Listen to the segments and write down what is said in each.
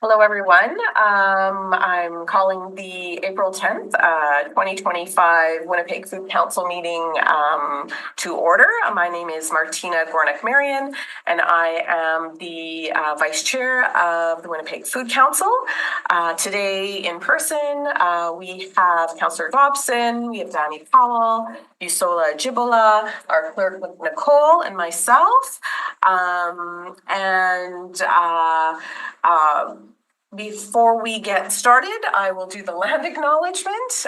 Hello, everyone. I'm calling the April 10th, 2025 Winnipeg Food Council meeting to order. My name is Martina Gornick-Marion, and I am the Vice Chair of the Winnipeg Food Council. Today in person, we have Councillor Dobson, we have Danny Powell, Busola Jibola, our clerk Nicole, and myself. Before we get started, I will do the land acknowledgement.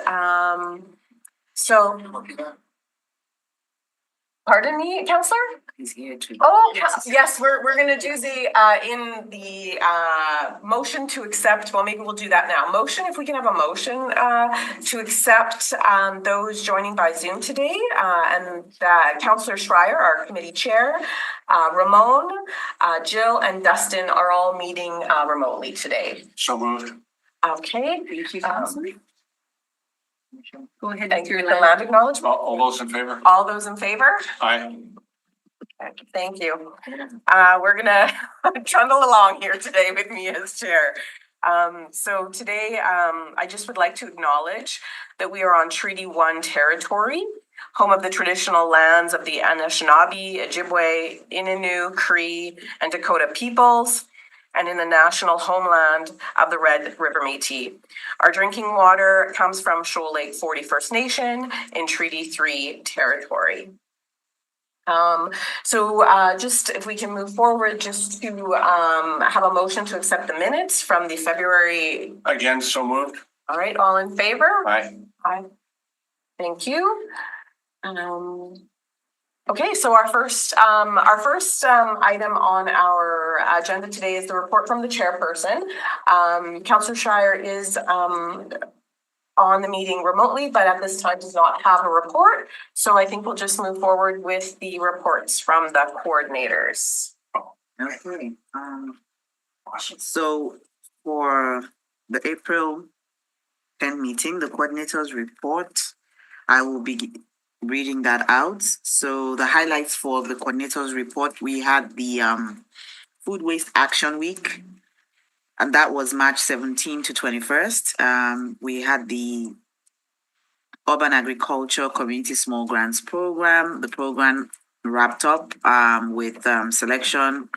Pardon me, Councillor? He's here too. Oh, yes, we're going to do the in the motion to accept. Well, maybe we'll do that now. Motion, if we can have a motion to accept those joining by Zoom today, and Councillor Schreier, our committee chair, Ramon, Jill, and Dustin are all meeting remotely today. So moved. Okay. Thank you, Councillor. Go ahead. Thank you. The land acknowledgement. All those in favor? All those in favor? Aye. Thank you. We're gonna trundle along here today with me as chair. So today, I just would like to acknowledge that we are on Treaty 1 territory, home of the traditional lands of the Anishinaabe, Ojibwe, Innu, Cree, and Dakota peoples, and in the national homeland of the Red River Métis. Our drinking water comes from Shoal Lake 41st Nation in Treaty 3 territory. Just if we can move forward, just to have a motion to accept the minutes from the February. Again, so moved. All right, all in favor? Aye. Aye. Thank you. Okay, so our first item on our agenda today is the report from the chairperson. Councillor Schreier is on the meeting remotely, but at this time does not have a report. So I think we'll just move forward with the reports from the coordinators. Okay. So for the April 10 meeting, the coordinators report, I will be reading that out. So the highlights for the coordinators report, we had the Food Waste Action Week, and that was March 17 to 21st. We had the Urban Agriculture Community Small Grants Program. The program wrapped up with the selection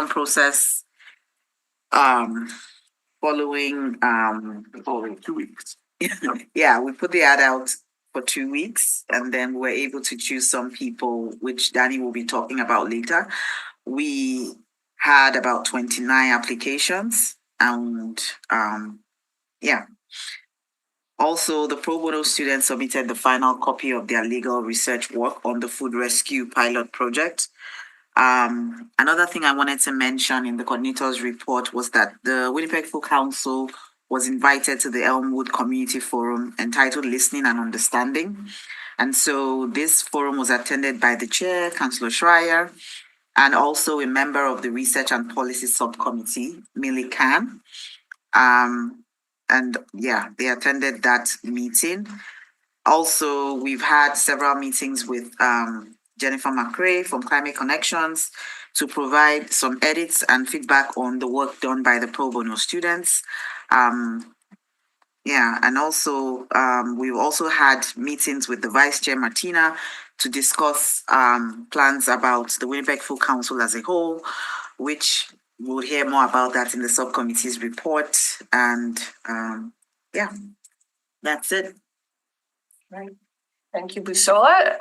process following 2 weeks. Yeah, we put the ad out for 2 weeks, and then we're able to choose some people, which Danny will be talking about later. We had about 29 applications, and also the pro bono students submitted the final copy of their legal research work on the food rescue pilot project. Another thing I wanted to mention in the coordinators report was that the Winnipeg Food Council was invited to the Elmwood Community Forum entitled Listening and Understanding. And so this forum was attended by the chair, Councillor Schreier, and also a member of the Research and Policy Subcommittee, Millie Khan. They attended that meeting. Also, we've had several meetings with Jennifer McRae from Climate Connections to provide some edits and feedback on the work done by the pro bono students. And also we've also had meetings with the Vice Chair Martina to discuss plans about the Winnipeg Food Council as a whole, which we'll hear more about that in the subcommittee's report. And that's it. Right. Thank you, Busola.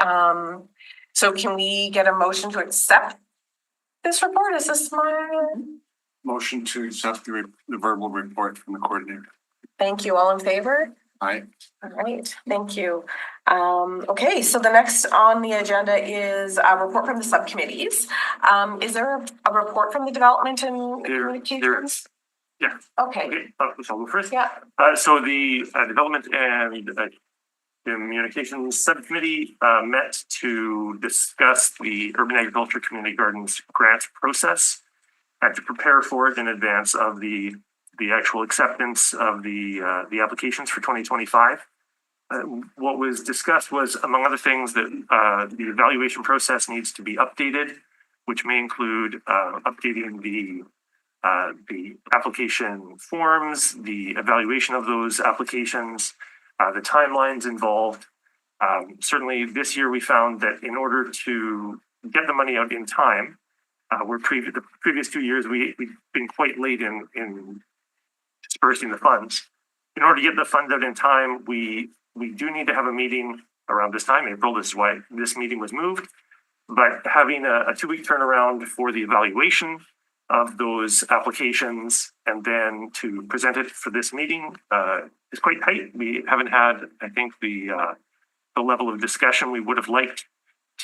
So can we get a motion to accept this report? Is this my Motion to accept the verbal report from the coordinator. Thank you. All in favor? Aye. All right. Thank you. Okay, so the next on the agenda is a report from the subcommittees. Is there a report from the development and communications? Yeah. Okay. So I'll go first. Yeah. So the development and communications subcommittee met to discuss the Urban Agriculture Community Gardens grant process and to prepare for it in advance of the actual acceptance of the applications for 2025. What was discussed was, among other things, that the evaluation process needs to be updated, which may include updating the the application forms, the evaluation of those applications, the timelines involved. Certainly this year we found that in order to get the money out in time, the previous 2 years we've been quite late in dispersing the funds. In order to get the funds out in time, we do need to have a meeting around this time, April. This is why this meeting was moved. But having a 2-week turnaround for the evaluation of those applications and then to present it for this meeting is quite tight. We haven't had, I think, the level of discussion we would have liked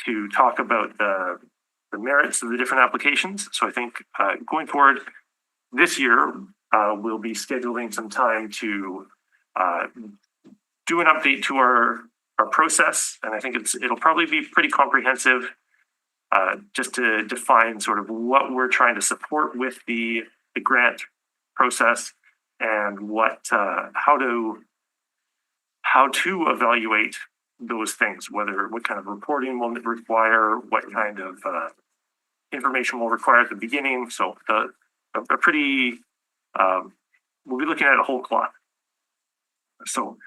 to talk about the merits of the different applications. So I think going forward this year, we'll be scheduling some time to do an update to our process. And I think it'll probably be pretty comprehensive, just to define sort of what we're trying to support with the grant process and how to evaluate those things, what kind of reporting will it require, what kind of information will require at the beginning. So we'll be looking at a whole cloth. So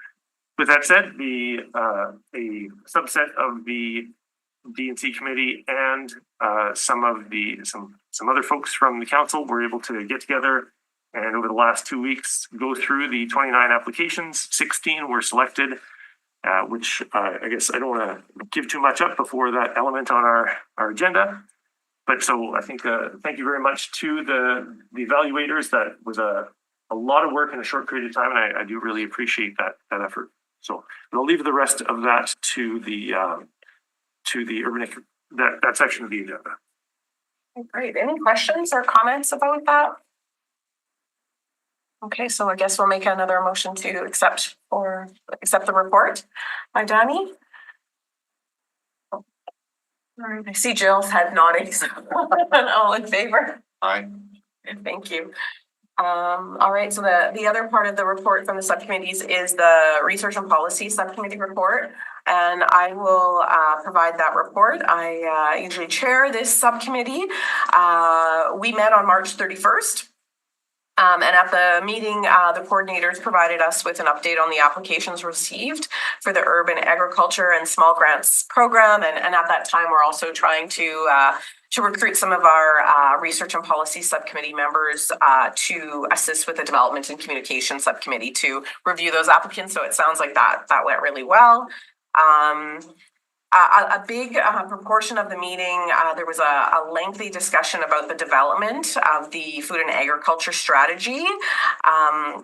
with that said, a subset of the D&C committee and some other folks from the council were able to get together and over the last 2 weeks go through the 29 applications. 16 were selected, which I guess I don't want to give too much up before that element on our agenda. But so I think thank you very much to the evaluators. That was a lot of work in a short period of time, and I do really appreciate that effort. So I'll leave the rest of that to the urban that section of the agenda. Great. Any questions or comments about that? Okay, so I guess we'll make another motion to accept the report by Danny. All right, I see Jill's head nodding, so all in favor? Aye. Thank you. All right, so the other part of the report from the subcommittees is the Research and Policy Subcommittee report, and I will provide that report. I usually chair this subcommittee. We met on March 31st. And at the meeting, the coordinators provided us with an update on the applications received for the Urban Agriculture and Small Grants Program. And at that time, we're also trying to recruit some of our Research and Policy Subcommittee members to assist with the Development and Communication Subcommittee to review those applicants. So it sounds like that went really well. A big proportion of the meeting, there was a lengthy discussion about the development of the food and agriculture strategy.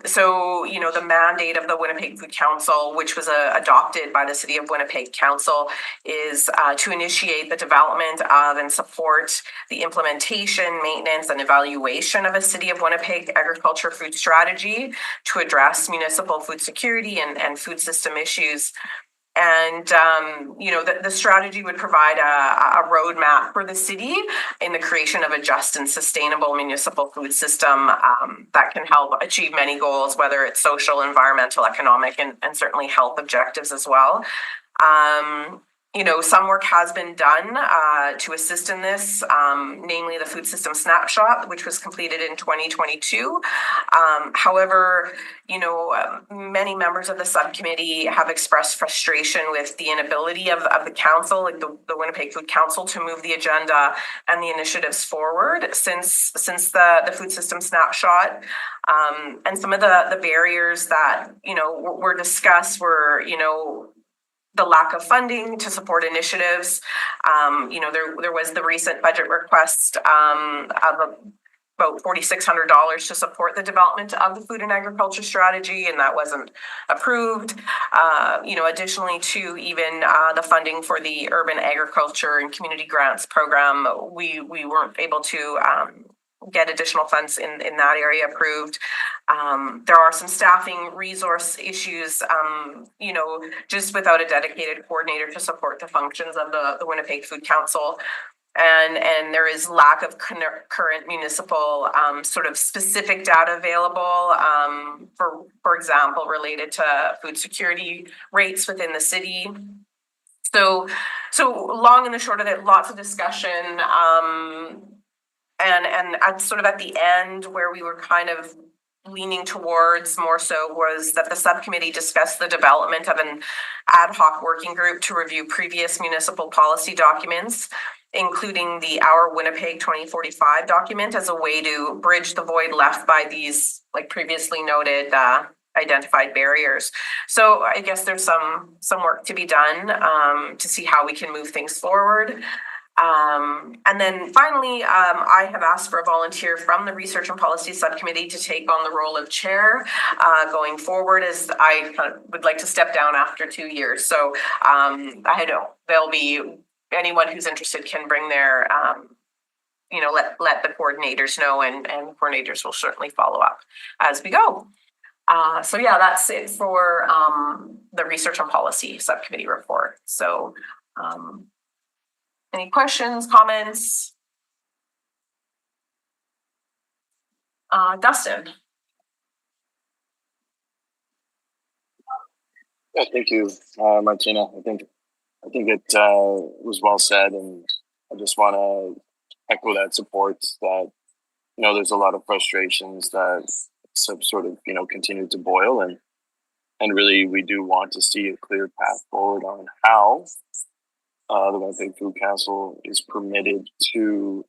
So, you know, the mandate of the Winnipeg Food Council, which was adopted by the City of Winnipeg Council, is to initiate the development of and support the implementation, maintenance, and evaluation of a City of Winnipeg agriculture food strategy to address municipal food security and food system issues. And, you know, the strategy would provide a roadmap for the city in the creation of a just and sustainable municipal food system that can help achieve many goals, whether it's social, environmental, economic, and certainly health objectives as well. You know, some work has been done to assist in this, namely the food system snapshot, which was completed in 2022. However, you know, many members of the subcommittee have expressed frustration with the inability of the council, like the Winnipeg Food Council, to move the agenda and the initiatives forward since the food system snapshot. And some of the barriers that, you know, were discussed were, you know, the lack of funding to support initiatives. You know, there was the recent budget request of about $4,600 to support the development of the food and agriculture strategy, and that wasn't approved. You know, additionally to even the funding for the urban agriculture and community grants program, we weren't able to get additional funds in that area approved. There are some staffing resource issues, you know, just without a dedicated coordinator to support the functions of the Winnipeg Food Council. And there is lack of current municipal sort of specific data available, for example, related to food security rates within the city. So long and the short of it, lots of discussion. and at sort of at the end where we were kind of leaning towards more so was that the subcommittee discussed the development of an ad hoc working group to review previous municipal policy documents, including the Our Winnipeg 2045 document, as a way to bridge the void left by these, like previously noted, identified barriers. So I guess there's some work to be done to see how we can move things forward. And then finally, I have asked for a volunteer from the Research and Policy Subcommittee to take on the role of chair going forward, as I would like to step down after 2 years. So I know there'll be anyone who's interested can bring their, let the coordinators know, and coordinators will certainly follow up as we go. So yeah, that's it for the Research and Policy Subcommittee report. So any questions, comments? Dustin. Yeah, thank you, Martina. I think it was well said, and I just want to echo that support. That there's a lot of frustrations that sort of continue to boil, and really we do want to see a clear path forward on how the Winnipeg Food Council is permitted to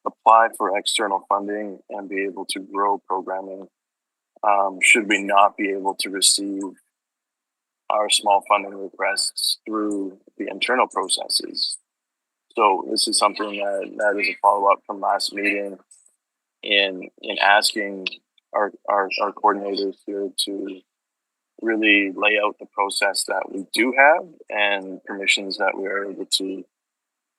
apply for external funding and be able to grow programming. Should we not be able to receive our small funding requests through the internal processes? So this is something that is a follow-up from last meeting in asking our coordinators here to really lay out the process that we do have and permissions that we are able to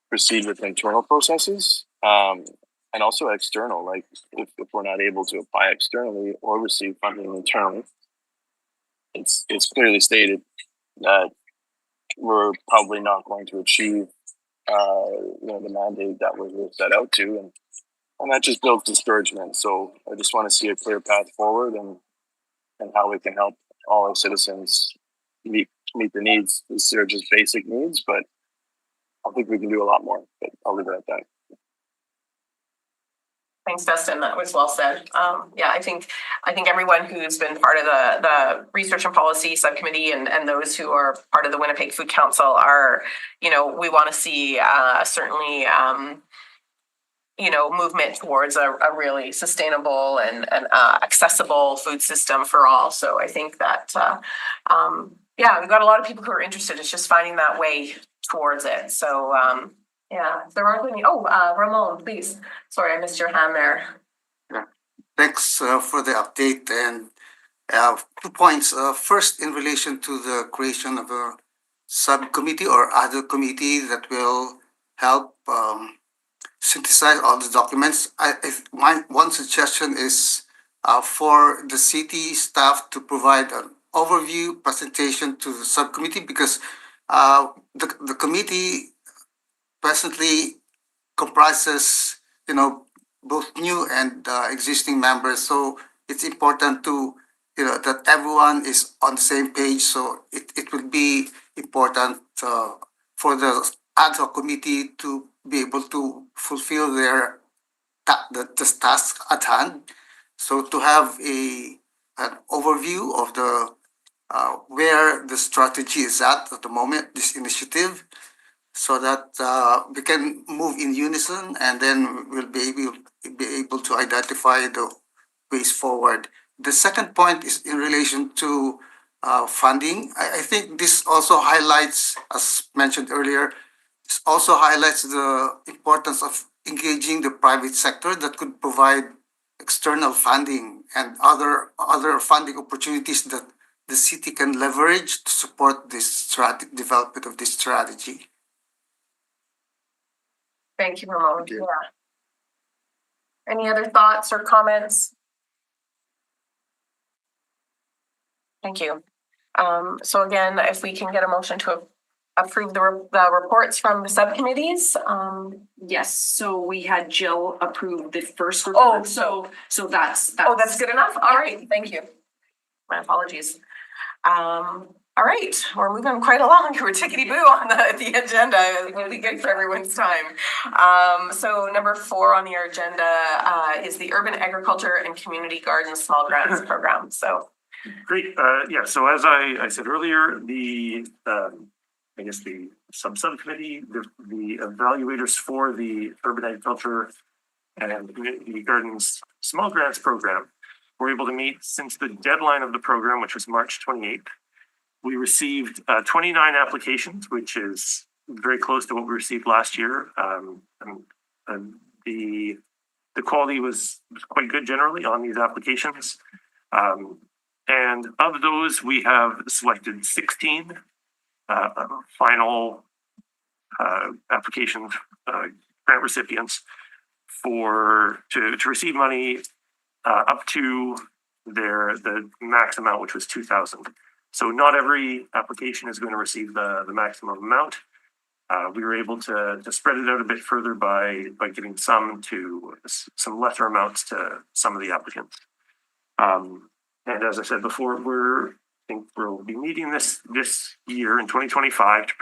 proceed with internal processes, and also external. Like if we're not able to apply externally or receive funding internally, it's clearly stated that we're probably not going to achieve the mandate that we're set out to, and that just builds discouragement. So I just want to see a clear path forward and how we can help all our citizens meet the needs. These are just basic needs, but I think we can do a lot more. But I'll leave it at that. Thanks, Dustin. That was well said. I think everyone who's been part of the Research and Policy Subcommittee and those who are part of the Winnipeg Food Council are, we want to see certainly movement towards a really sustainable and accessible food system for all. So I think that we've got a lot of people who are interested. It's just finding that way towards it. So if there aren't any. Ramon, please. Sorry, I missed your hand there. Yeah. Thanks for the update, and 2 points. First, in relation to the creation of a subcommittee or other committee that will help synthesize all the documents. One suggestion is for the city staff to provide an overview presentation to the subcommittee, because the committee presently comprises both new and existing members. So it's important to that everyone is on the same page. So it will be important for the ad hoc committee to be able to fulfill the task at hand. So to have an overview of the where the strategy is at the moment, this initiative, so that we can move in unison, and then we'll be able to identify the ways forward. The second point is in relation to funding. I think this also highlights, as mentioned earlier, this also highlights the importance of engaging the private sector that could provide external funding and other funding opportunities that the city can leverage to support this development of this strategy. Thank you, Ramon. Yeah. Any other thoughts or comments? Thank you. So again, if we can get a motion to approve the reports from the subcommittees. Yes, so we had Jill approve the first report. So that's that's good enough. All right, thank you. My apologies. All right, we're moving quite along. We're tickety-boo on the agenda. It'll be good for everyone's time. So number 4 on your agenda is the Urban Agriculture and Community Garden Small Grants Program. So Great. Yeah, so as I said earlier, the I guess the subcommittee, the evaluators for the Urban Agriculture and Community Gardens Small Grants Program were able to meet since the deadline of the program, which was March 28th. We received 29 applications, which is very close to what we received last year. And the quality was quite good generally on these applications. And of those, we have selected 16 final applications, grant recipients to receive money up to the max amount, which was 2,000. So not every application is going to receive the maximum amount. We were able to spread it out a bit further by giving some lesser amounts to some of the applicants. And as I said before, we'll be meeting this year in 2025 to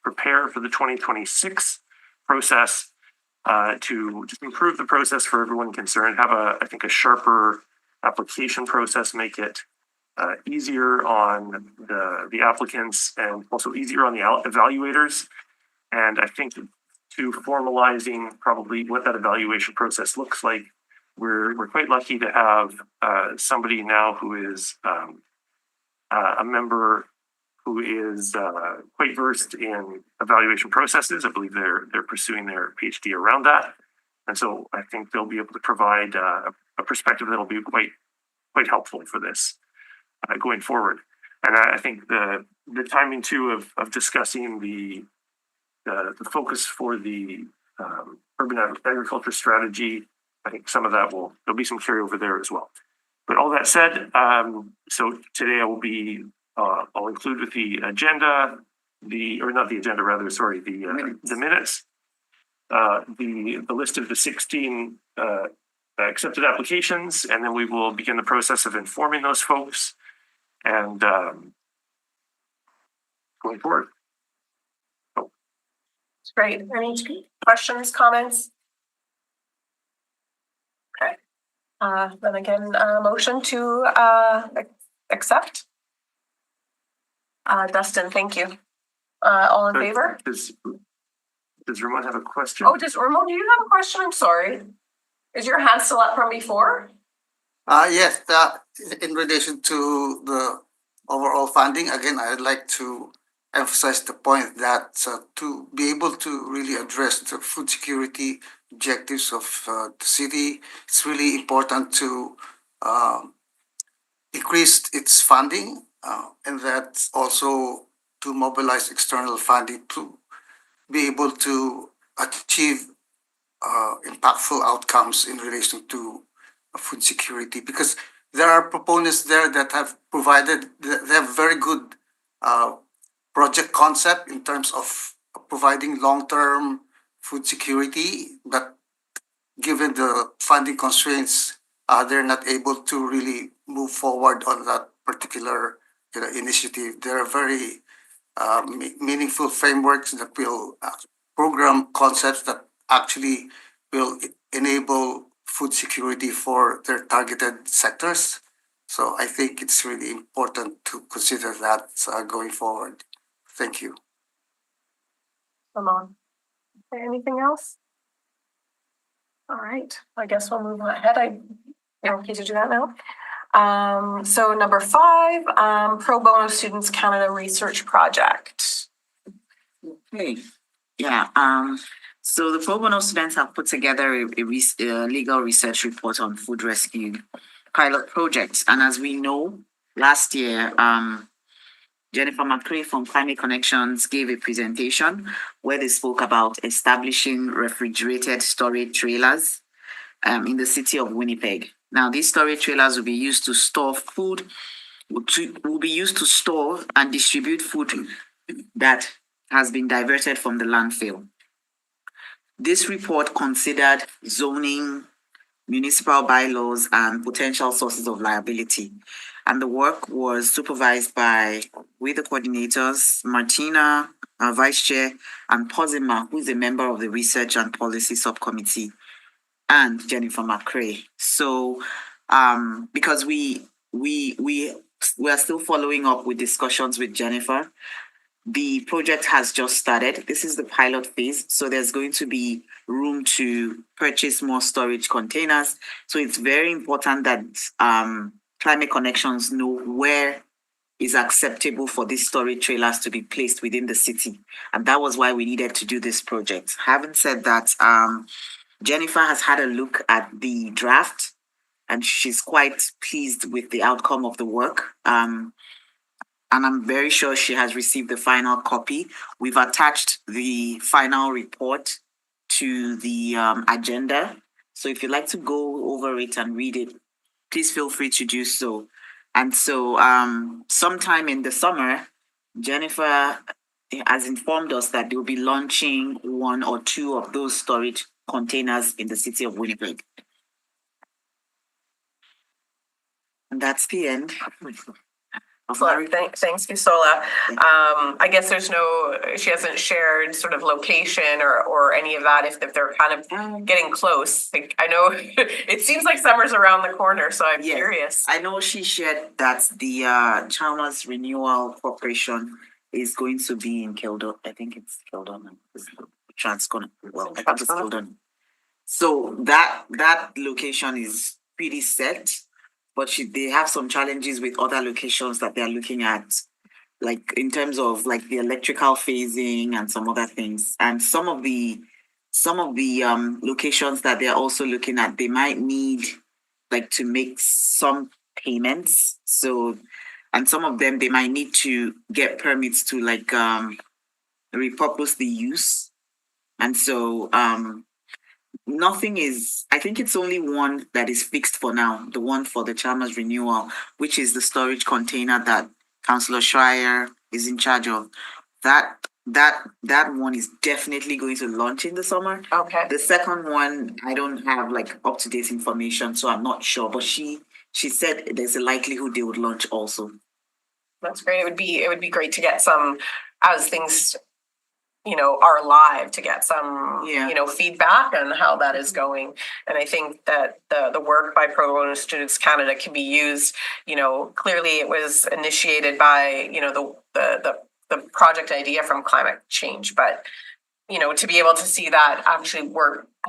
prepare for the 2026 process, to just improve the process for everyone concerned, have I think a sharper application process, make it easier on the applicants and also easier on the evaluators. And I think to formalizing probably what that evaluation process looks like, we're quite lucky to have somebody now who is a member who is quite versed in evaluation processes. I believe they're pursuing their PhD around that. And so I think they'll be able to provide a perspective that'll be quite helpful for this going forward. And I think the timing too of discussing the focus for the urban agriculture strategy, I think some of that there'll be some carryover there as well. But all that said, so today I'll include with the agenda, the minutes, the list of the 16 accepted applications, and then we will begin the process of informing those folks and going forward. great. Any questions, comments? Okay. Then again, motion to accept. Dustin, thank you. All in favor? Does Ramon have a question? Oh, Ramon, do you have a question? I'm sorry. Is your hand still up from before? Yes, in relation to the overall funding, again, I'd like to emphasize the point that to be able to really address the food security objectives of the city, it's really important to increase its funding, and that's also to mobilize external funding to be able to achieve impactful outcomes in relation to food security, because there are proponents there that have they have very good project concept in terms of providing long-term food security, but given the funding constraints, they're not able to really move forward on that particular initiative. There are very meaningful frameworks that will program concepts that actually will enable food security for their targeted sectors. So I think it's really important to consider that going forward. Thank you. Ramon. Anything else? All right, I guess we'll move ahead. You're okay to do that now? So number 5, Pro Bono Students Canada Research Project. Okay. Yeah. So the Pro Bono students have put together a legal research report on food rescue pilot projects. And as we know, last year, Jennifer McCray from Climate Connections gave a presentation where they spoke about establishing refrigerated storage trailers in the city of Winnipeg. Now, these storage trailers will be used to store food, will be used to store and distribute food that has been diverted from the landfill. This report considered zoning, municipal bylaws, and potential sources of liability. And the work was supervised by with the coordinators, Martina, our vice chair, and Pozima, who is a member of the research and policy subcommittee, and Jennifer McCrae. So, because we are still following up with discussions with Jennifer. The project has just started. This is the pilot phase, so there's going to be room to purchase more storage containers. So it's very important that Climate Connections know where is acceptable for these storage trailers to be placed within the city. And that was why we needed to do this project. Having said that, Jennifer has had a look at the draft and she's quite pleased with the outcome of the work. And I'm very sure she has received the final copy. We've attached the final report to the agenda. So if you'd like to go over it and read it, please feel free to do so. And so sometime in the summer, Jennifer has informed us that they'll be launching 1 or 2 of those storage containers in the city of Winnipeg. And that's the end. Excellent. Thanks, Bisola. I guess she hasn't shared sort of location or any of that if they're kind of getting close. Like, I know it seems like summer's around the corner, so I'm curious. I know she shared that the Chalmers Renewal Corporation is going to be in Kildon. I think it's Kildon. Transcona. Well, I think it's Kildon. So that location is pretty set. But they have some challenges with other locations that they're looking at, like in terms of like the electrical phasing and some other things. And some of the locations that they're also looking at, they might need like to make some payments. So, and some of them, they might need to get permits to like repurpose the use. And so, I think it's only one that is fixed for now, the one for the Chalmers Renewal, which is the storage container that Councillor Schreier is in charge of. That one is definitely going to launch in the summer. Okay. The second one, I don't have like up-to-date information, so I'm not sure, but she said there's a likelihood they would launch also. That's great. It would be great to get some, as things are live, to get some, feedback on how that is going. And I think that the work by Pro Bono Students Canada can be used, clearly it was initiated by, the project idea from climate change, but, to be able to see that actually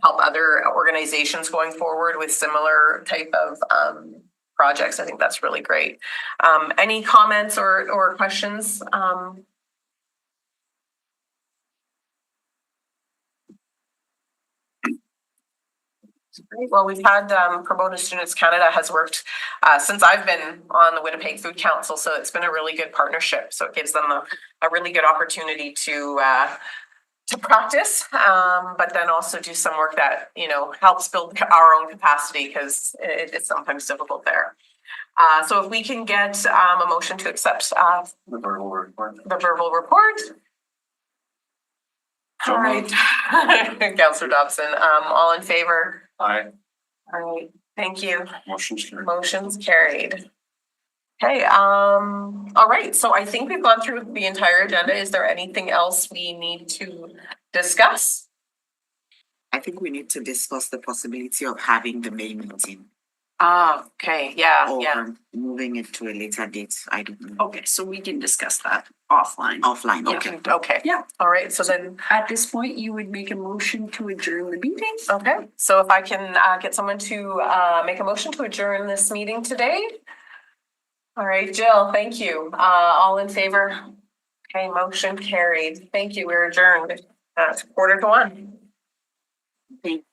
help other organizations going forward with similar type of projects, I think that's really great. Any comments or questions? Great. Well, we've had Pro Bono Students Canada has worked since I've been on the Winnipeg Food Council, so it's been a really good partnership. So it gives them a really good opportunity to practice, but then also do some work that helps build our own capacity, because it's sometimes difficult there. So if we can get a motion to accept The verbal report. the verbal report. So All right, Councillor Dobson, all in favor? Aye. All right, thank you. Motion's carried. Motion's carried. Okay, all right, so I think we've gone through the entire agenda. Is there anything else we need to discuss? I think we need to discuss the possibility of having the May meeting Okay, yeah. or moving it to a later date. I don't know. Okay, so we can discuss that offline. Offline, okay. Okay. Yeah. All right, so then, At this point, you would make a motion to adjourn the meeting? okay, so if I can get someone to make a motion to adjourn this meeting today. All right, Jill, thank you. All in favor? Okay, motion carried. Thank you, we're adjourned. It's 1:45. Thank